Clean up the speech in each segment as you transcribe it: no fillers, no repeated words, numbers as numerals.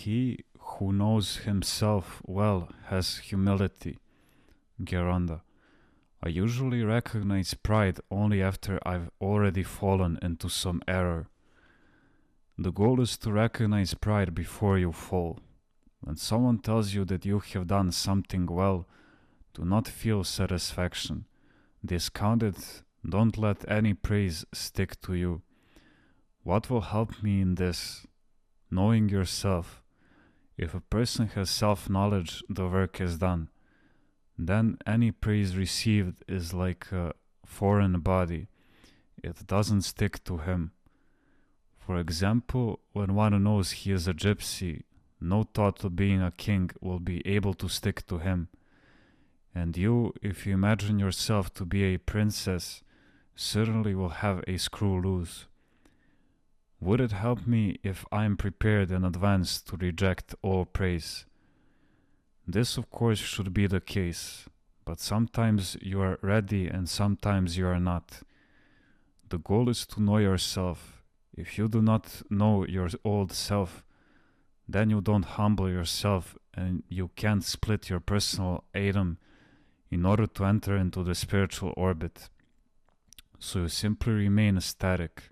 He who knows himself well has humility. Geronda. I usually recognize pride only after I've already fallen into some error. The goal is to recognize pride before you fall. When someone tells you that you have done something well, do not feel satisfaction. Discount it. Don't let any praise stick to you. What will help me in this? Knowing yourself. If a person has self-knowledge, the work is done. Then any praise received is like a foreign body. It doesn't stick to him. For example, when one knows he is a gypsy, no thought of being a king will be able to stick to him. And you, if you imagine yourself to be a princess, certainly will have a screw loose. Would it help me if I am prepared in advance to reject all praise? This, of course, should be the case, but sometimes you are ready and sometimes you are not. The goal is to know yourself. If you do not know your old self, then you don't humble yourself and you can't split your personal atom in order to enter into the spiritual orbit. So you simply remain static,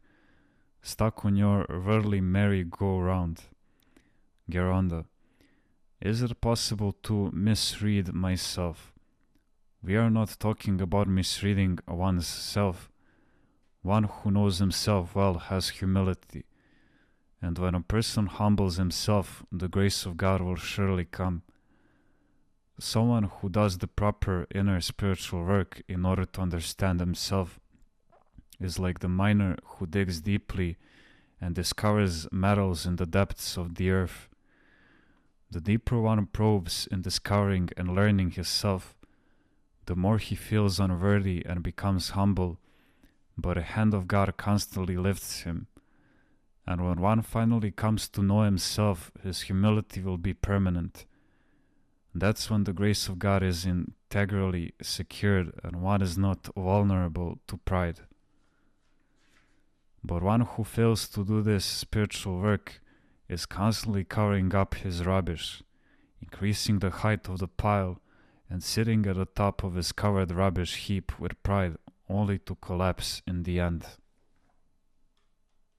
stuck on your worldly merry-go-round. Geronda. Is it possible to misread myself? We are not talking about misreading one's self. One who knows himself well has humility. And when a person humbles himself, the grace of God will surely come. Someone who does the proper inner spiritual work in order to understand himself is like the miner who digs deeply and discovers metals in the depths of the earth. The deeper one probes in discovering and learning himself, the more he feels unworthy and becomes humble, but the hand of God constantly lifts him. And when one finally comes to know himself, his humility will be permanent. That's when the grace of God is integrally secured and one is not vulnerable to pride. But one who fails to do this spiritual work is constantly covering up his rubbish, increasing the height of the pile, and sitting at the top of his covered rubbish heap with pride only to collapse in the end.